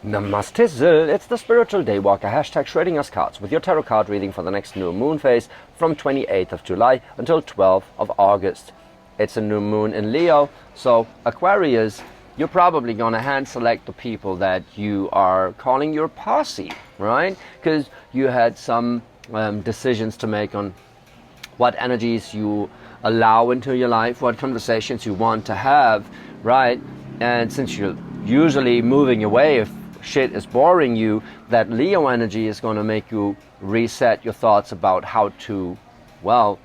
Namaste Zil, it's the Spiritual Daywalker, hashtag Schrodinger's cards, with your tarot card reading for the next new moon phase from 28th of July until 12th of August. It's a new moon in Leo, so Aquarius, you're probably going to hand select the people that you are calling your posse, right? Because you had some decisions to make on what energies you allow into your life, what conversations you want to have, right? And since you're usually moving away if shit is boring you, that Leo energy is going to make you reset your thoughts about how to, well,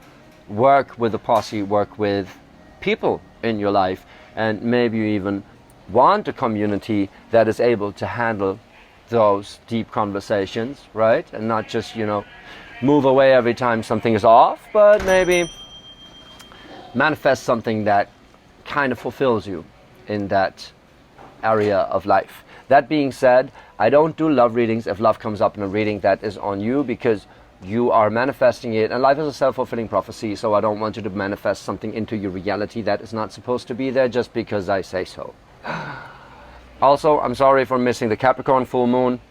work with a posse, work with people in your life, and maybe you even want a community that is able to handle those deep conversations, right? And not just, move away every time something is off, but maybe manifest something that kind of fulfills you in that area of life. That being said, I don't do love readings if love comes up in a reading. That is on you, because you are manifesting it, and life is a self-fulfilling prophecy, so I don't want you to manifest something into your reality that is not supposed to be there just because I say so. Also, I'm sorry for missing the Capricorn full moon.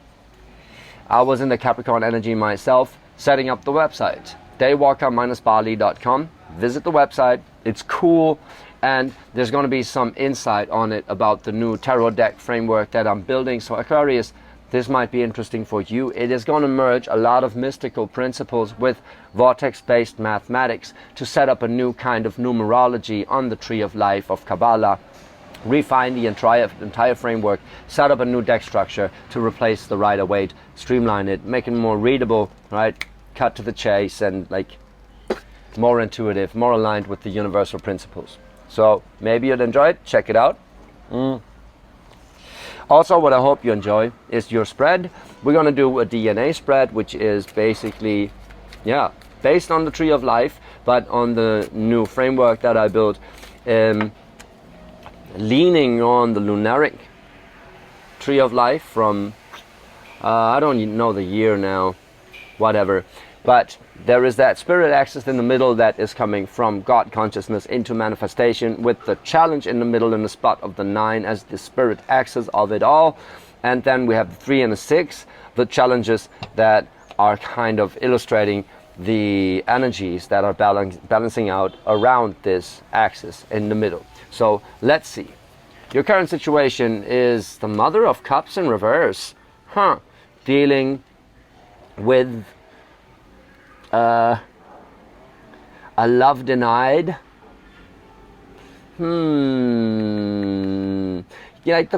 I was in the Capricorn energy myself, setting up the website, daywalker-bali.com. Visit the website, it's cool, and there's going to be some insight on it about the new tarot deck framework that I'm building. So Aquarius, this might be interesting for you. It is going to merge a lot of mystical principles with vortex-based mathematics to set up a new kind of numerology on the tree of life of Kabbalah, refine the entire framework, set up a new deck structure to replace the Rider-Waite, streamline it, make it more readable, right? Cut to the chase, and like more intuitive, more aligned with the universal principles. So maybe you'd enjoy it. Check it out. Also, what I hope you enjoy is your spread. We're going to do a DNA spread, which is basically, based on the Tree of Life, but on the new framework that I built, leaning on the lunaric Tree of Life from, I don't even know the year now, whatever. But there is that spirit axis in the middle that is coming from God consciousness into manifestation, with the challenge in the middle in the spot of the 9 as the spirit axis of it all. And then we have the 3 and the 6, the challenges that are kind of illustrating the energies that are balancing out around this axis in the middle. So let's see. Your current situation is the Mother of Cups in reverse. Dealing with a love denied. The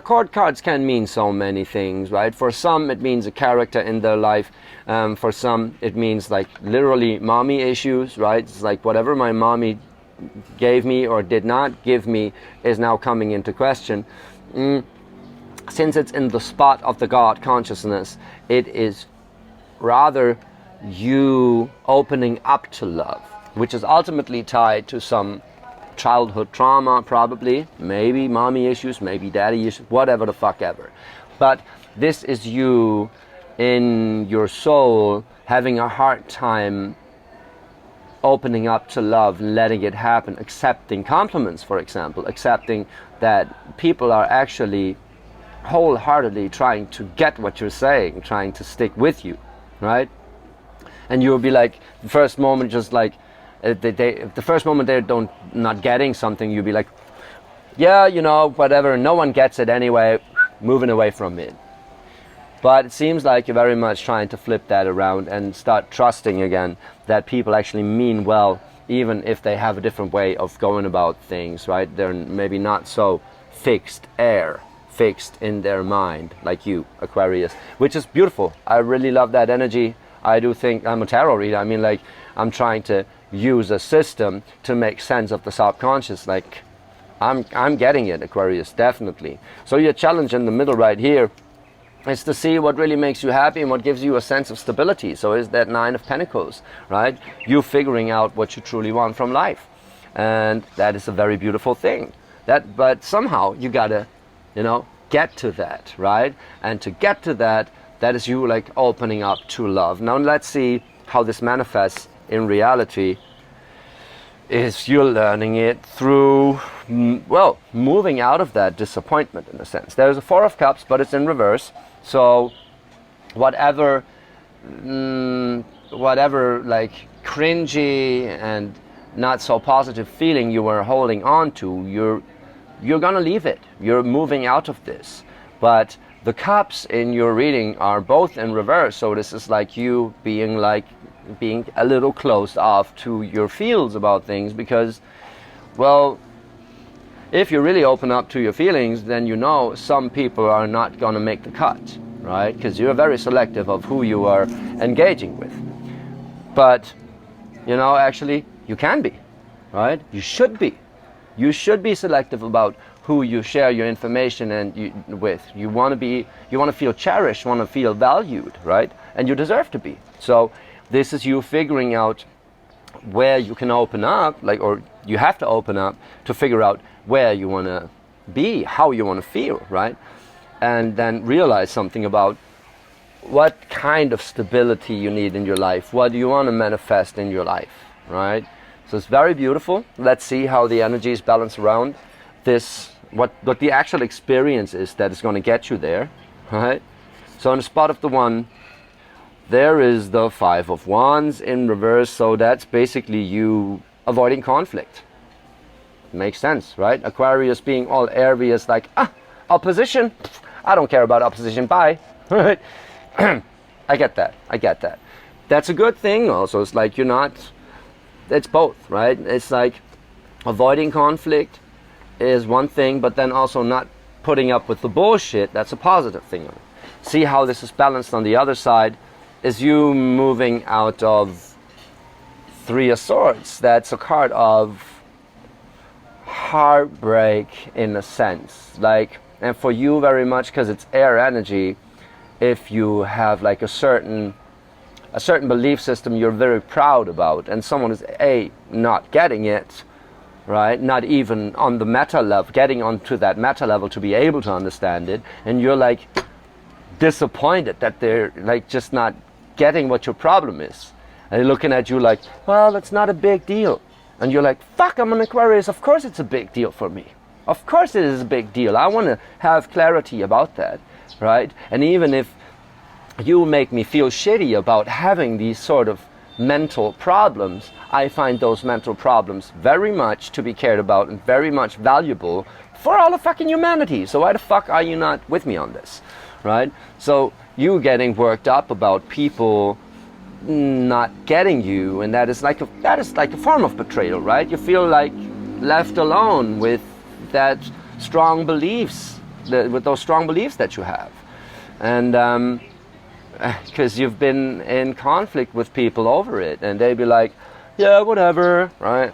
court cards can mean so many things, right? For some it means a character in their life. For some it means like literally mommy issues, right? It's like whatever my mommy gave me or did not give me is now coming into question. Since it's in the spot of the God consciousness, it is rather you opening up to love, which is ultimately tied to some childhood trauma, probably, maybe mommy issues, maybe daddy issues, whatever the fuck ever. But this is you in your soul having a hard time opening up to love, letting it happen, accepting compliments, for example, accepting that people are actually wholeheartedly trying to get what you're saying, trying to stick with you, right? And you'll be like, the first moment, just like, the first moment they're not getting something, you'll be like, whatever, no one gets it anyway, moving away from it. But it seems like you're very much trying to flip that around and start trusting again that people actually mean well, even if they have a different way of going about things, right? They're maybe not so fixed in their mind, like you, Aquarius, which is beautiful. I really love that energy. I do think I'm a tarot reader. I mean, like, I'm trying to use a system to make sense of the subconscious. Like, I'm getting it, Aquarius, definitely. So your challenge in the middle right here is to see what really makes you happy and what gives you a sense of stability. So is that 9 of Pentacles, right? You figuring out what you truly want from life. And that is a very beautiful thing. But somehow you gotta, get to that, right? And to get to that, that is you like opening up to love. Now let's see how this manifests in reality. is you're learning it through, well, moving out of that disappointment in a sense. There's a Four of Cups, but it's in reverse. So whatever like cringy and not so positive feeling you were holding on to, you're gonna leave it. You're moving out of this. But the cups in your reading are both in reverse, so this is like you being a little closed off to your feels about things, because, well, if you really open up to your feelings, then you know some people are not gonna make the cut, right? Because you're very selective of who you are engaging with. But, you know, actually, you can be, right? You should be. You should be selective about who you share your information with. You want to feel cherished, want to feel valued, right? And you deserve to be. So this is you figuring out where you can open up, or you have to open up to figure out where you want to be, how you want to feel, right? And then realize something about what kind of stability you need in your life. What do you want to manifest in your life, right? So it's very beautiful. Let's see how the energies balance around this, what the actual experience is that is going to get you there, right? So on the spot of the one, there is the Five of Wands in reverse. So that's basically you avoiding conflict. Makes sense, right? Aquarius being all areas like, opposition. I don't care about opposition. Bye. Right? I get that. That's a good thing also. It's like it's both, right? It's like avoiding conflict is one thing, but then also not putting up with the bullshit, that's a positive thing. See how this is balanced on the other side is you moving out of Three of Swords. That's a card of heartbreak in a sense. Like, and for you very much, because it's air energy, if you have like a certain belief system you're very proud about, and someone is not getting it, right? Not even on the meta level, getting onto that meta level to be able to understand it, and you're like disappointed that they're like just not getting what your problem is, and they're looking at you like, well, it's not a big deal, and you're like, fuck, I'm an Aquarius, of course it's a big deal for me, of course it is a big deal, I want to have clarity about that, right? And even if you make me feel shitty about having these sort of mental problems, I find those mental problems very much to be cared about and very much valuable for all of fucking humanity. So why the fuck are you not with me on this, right? So you getting worked up about people not getting you, and that is like a form of betrayal, right? You feel like left alone with that strong beliefs, with those strong beliefs that you have, and because you've been in conflict with people over it, and they'd be like, yeah, whatever, right?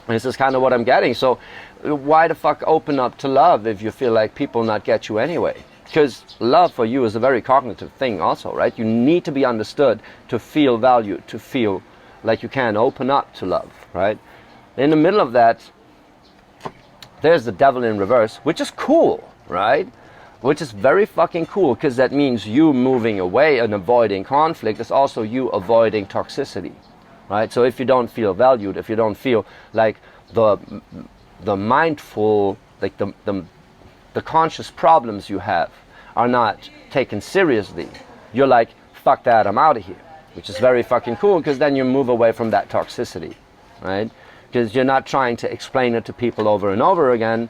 This is kind of what I'm getting. So why the fuck open up to love if you feel like people not get you anyway? Because love for you is a very cognitive thing also, right? You need to be understood to feel valued, to feel like you can open up to love, right? In the middle of that, there's the Devil in reverse, which is cool, right? Which is very fucking cool, because that means you moving away and avoiding conflict is also you avoiding toxicity, right? So if you don't feel valued, if you don't feel like the mindful, like the conscious problems you have are not taken seriously, you're like, fuck that, I'm out of here, which is very fucking cool, because then you move away from that toxicity, right? Because you're not trying to explain it to people over and over again,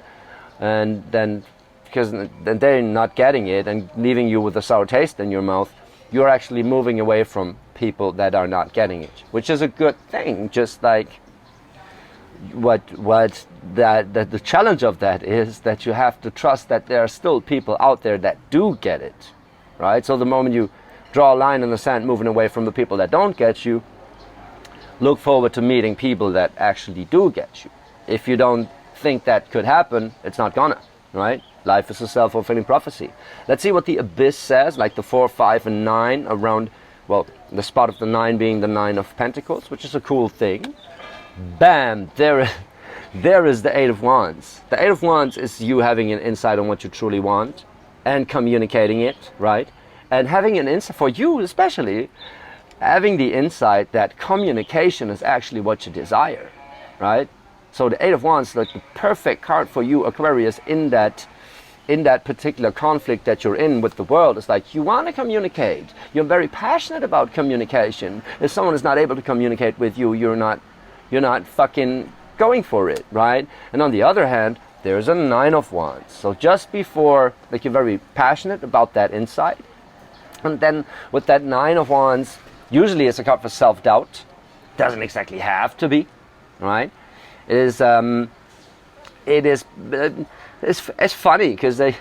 and then because then they're not getting it and leaving you with a sour taste in your mouth, you're actually moving away from people that are not getting it, which is a good thing. Just like the challenge of that is that you have to trust that there are still people out there that do get it, right? So the moment you draw a line in the sand, moving away from the people that don't get you, look forward to meeting people that actually do get you. If you don't think that could happen, it's not gonna, right? Life is a self-fulfilling prophecy. Let's see what the Abyss says, like the 4, 5, and 9 around, well, the spot of the 9 being the 9 of Pentacles, which is a cool thing. Bam! There is the 8 of Wands. The 8 of Wands is you having an insight on what you truly want and communicating it, right? And having an insight, for you especially, having the insight that communication is actually what you desire, right? So the Eight of Wands is like the perfect card for you, Aquarius, in that particular conflict that you're in with the world. It's like you want to communicate. You're very passionate about communication. If someone is not able to communicate with you, you're not fucking going for it, right? And on the other hand, there's a Nine of Wands. So just before, like, you're very passionate about that insight. And then with that Nine of Wands, usually it's a card for self-doubt. Doesn't exactly have to be, right? It's funny because the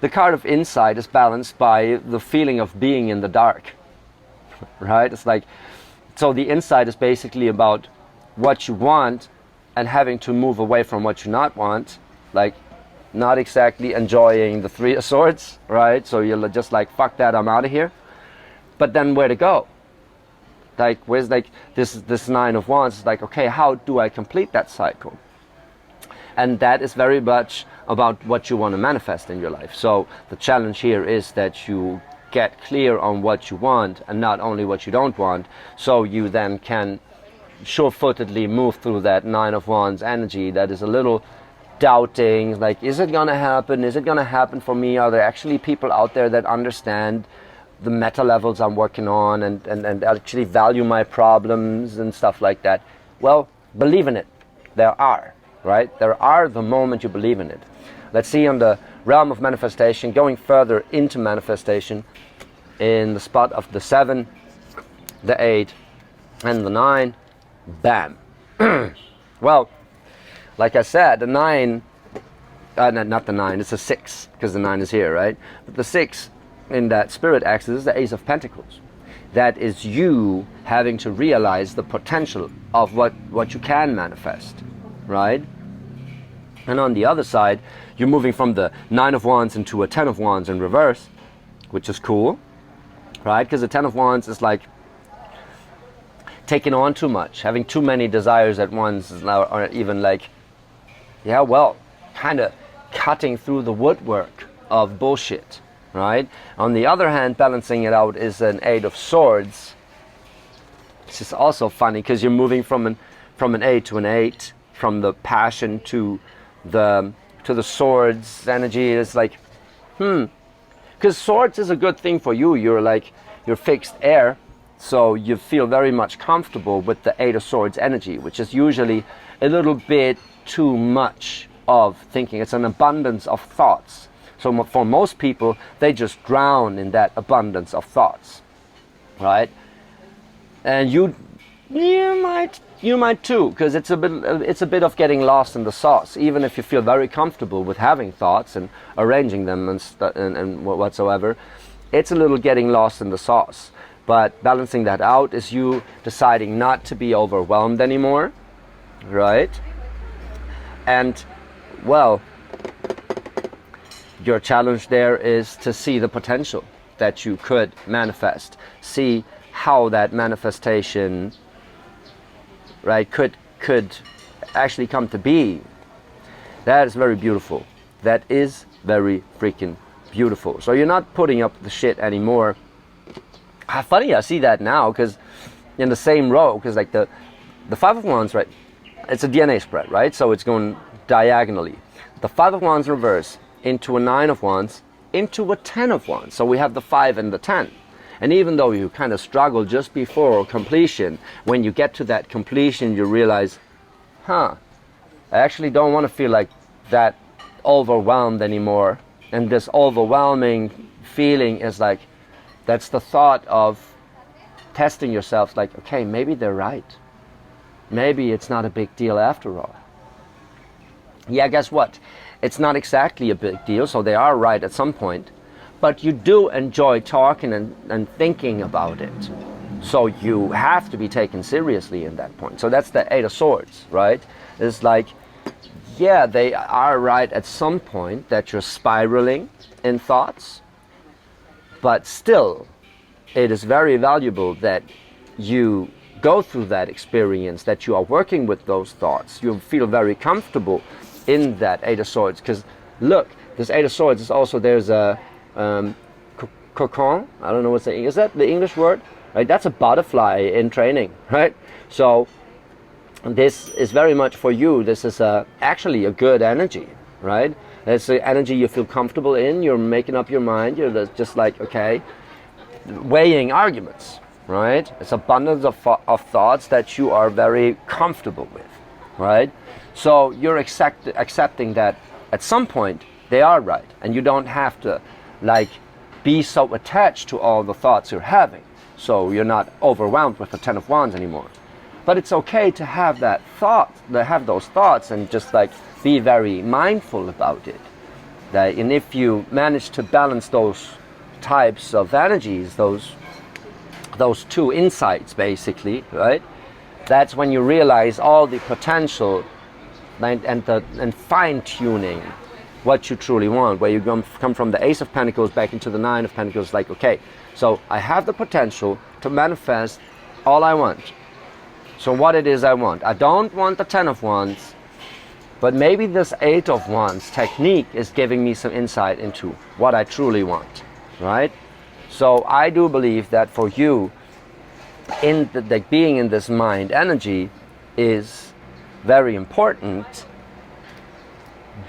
card of insight is balanced by the feeling of being in the dark, right? It's like, so the insight is basically about what you want and having to move away from what you not want, like not exactly enjoying the Three of Swords, right? So you're just like, fuck that, I'm out of here. But then where to go? Like, where's like this Nine of Wands? It's like, okay, how do I complete that cycle? And that is very much about what you want to manifest in your life. So the challenge here is that you get clear on what you want and not only what you don't want, so you then can sure-footedly move through that Nine of Wands energy that is a little doubting, like, is it gonna happen? Is it gonna happen for me? Are there actually people out there that understand the meta levels I'm working on and actually value my problems and stuff like that? Well, believe in it. There are, right? There are the moment you believe in it. Let's see on the realm of manifestation, going further into manifestation, in the spot of the 7, the 8, and the 9, bam. Well, like I said, the 9, not the 9, it's a 6, because the 9 is here, right? But the 6 in that spirit axis is the Ace of Pentacles. That is you having to realize the potential of what you can manifest, right? And on the other side, you're moving from the 9 of Wands into a 10 of Wands in reverse, which is cool, right? Because the 10 of Wands is like taking on too much, having too many desires at once, or even like, yeah, well, kind of cutting through the woodwork of bullshit, right? On the other hand, balancing it out is an 8 of Swords. It's just also funny because you're moving from an 8 to an 8, from the passion to the Swords energy. It's like, because Swords is a good thing for you. You're fixed air, so you feel very much comfortable with the 8 of Swords energy, which is usually a little bit too much of thinking. It's an abundance of thoughts. So for most people, they just drown in that abundance of thoughts, right? And you might too, because it's a bit of getting lost in the sauce. Even if you feel very comfortable with having thoughts and arranging them and whatsoever, it's a little getting lost in the sauce. But balancing that out is you deciding not to be overwhelmed anymore, right? And, well, your challenge there is to see the potential that you could manifest. See how that manifestation, right, could actually come to be. That is very beautiful. That is very freaking beautiful. So you're not putting up the shit anymore. Funny, I see that now, because in the same row, because like the 5 of Wands, right, it's a DNA spread, right? So it's going diagonally. The 5 of Wands reverse into a 9 of Wands into a 10 of Wands. So we have the 5 and the 10. And even though you kind of struggle just before completion, when you get to that completion, you realize, I actually don't want to feel like that overwhelmed anymore. And this overwhelming feeling is like, that's the thought of testing yourself, like, okay, maybe they're right. Maybe it's not a big deal after all. Yeah, guess what? It's not exactly a big deal, so they are right at some point. But you do enjoy talking and thinking about it. So you have to be taken seriously in that point. So that's the 8 of Swords, right? It's like, yeah, they are right at some point that you're spiraling in thoughts. But still, it is very valuable that you go through that experience, that you are working with those thoughts. You feel very comfortable in that 8 of Swords. Because look, this 8 of Swords is also, there's a cocon, I don't know what's is that the English word? Right, that's a butterfly in training, right? So this is very much for you. This is actually a good energy, right? It's the energy you feel comfortable in. You're making up your mind. You're just like, okay, weighing arguments, right? It's abundance of thoughts that you are very comfortable with, right? So you're accepting that at some point they are right, and you don't have to like be so attached to all the thoughts you're having. So you're not overwhelmed with the Ten of Wands anymore. But it's okay to have that thought, to have those thoughts, and just like be very mindful about it. And if you manage to balance those types of energies, those two insights basically, right? That's when you realize all the potential and fine-tuning what you truly want, where you come from the Ace of Pentacles back into the Nine of Pentacles, like, okay, so I have the potential to manifest all I want. So what it is I want. I don't want the Ten of Wands, but maybe this Eight of Wands technique is giving me some insight into what I truly want, right? So I do believe that for you, being in this mind energy is very important,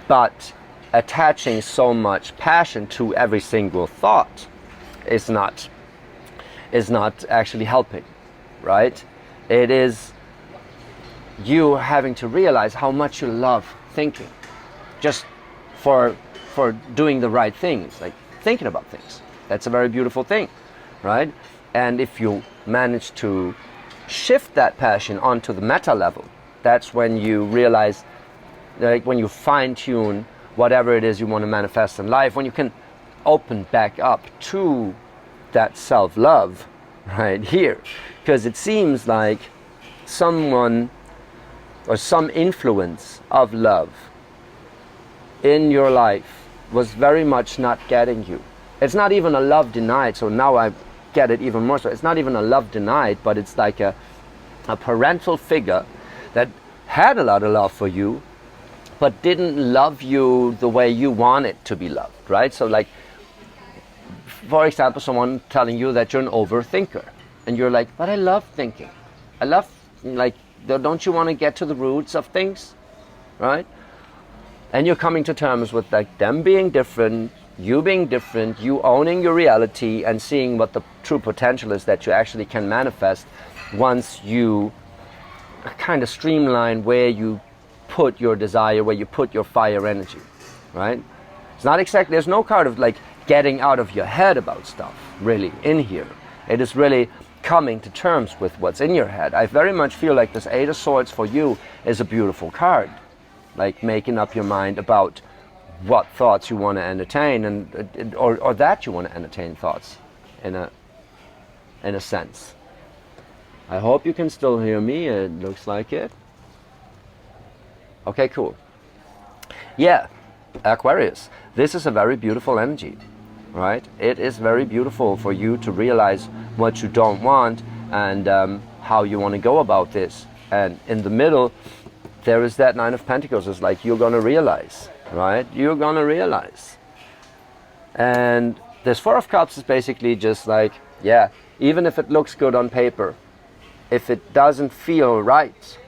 but attaching so much passion to every single thought is not actually helping, right? It is you having to realize how much you love thinking, just for doing the right things, like thinking about things. That's a very beautiful thing, right? And if you manage to shift that passion onto the meta level, that's when you realize, like when you fine-tune whatever it is you want to manifest in life, when you can open back up to that self-love right here. Because it seems like someone or some influence of love in your life was very much not getting you. It's not even a love denied, so now I get it even more so. It's not even a love denied, but it's like a parental figure that had a lot of love for you, but didn't love you the way you want it to be loved, right? So like, for example, someone telling you that you're an overthinker, and you're like, but I love thinking. I love, like, don't you want to get to the roots of things, right? And you're coming to terms with like them being different, you being different, you owning your reality and seeing what the true potential is that you actually can manifest once you kind of streamline where you put your desire, where you put your fire energy, right? It's not exactly, there's no card of like getting out of your head about stuff really in here. It is really coming to terms with what's in your head. I very much feel like this Eight of Swords for you is a beautiful card, like making up your mind about what thoughts you want to entertain, and or that you want to entertain thoughts in a sense. I hope you can still hear me. It looks like it. Okay, cool. Yeah, Aquarius, this is a very beautiful energy, right? It is very beautiful for you to realize what you don't want and how you want to go about this. And in the middle, there is that Nine of Pentacles. It's like you're going to realize, right? You're going to realize. And this Four of Cups is basically just like, yeah, even if it looks good on paper, if it doesn't feel right,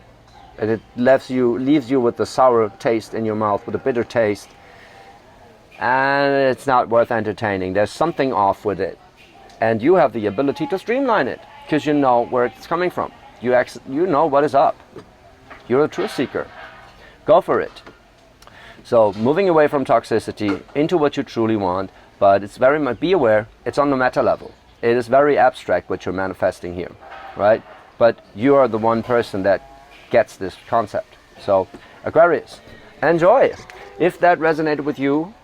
and it leaves you with the sour taste in your mouth, with a bitter taste, and it's not worth entertaining. There's something off with it. And you have the ability to streamline it, because you know where it's coming from. You know what is up. You're a truth seeker. Go for it. So moving away from toxicity into what you truly want, but it's very much, be aware, it's on the meta level. It is very abstract what you're manifesting here, right? But you are the one person that gets this concept. So Aquarius, enjoy. If that resonated with you,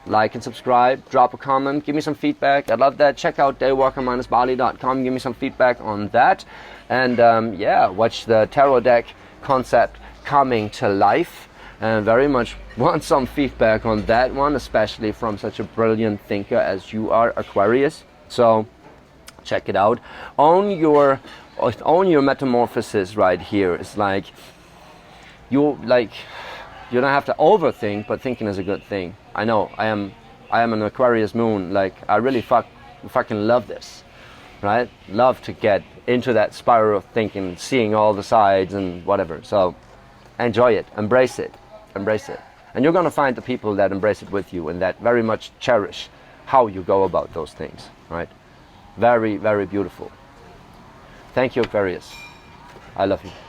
like and subscribe, drop a comment, give me some feedback. I'd love that. Check out daywalker-bali.com, give me some feedback on that. And yeah, watch the tarot deck concept coming to life. And very much want some feedback on that one, especially from such a brilliant thinker as you are, Aquarius. So check it out. Own your metamorphosis right here. It's like you don't have to overthink, but thinking is a good thing. I know I am an Aquarius moon. Like I really fucking love this, right? Love to get into that spiral of thinking, seeing all the sides and whatever. So enjoy it, embrace it, embrace it. And you're going to find the people that embrace it with you and that very much cherish how you go about those things, right? Very, very beautiful. Thank you, Aquarius. I love you.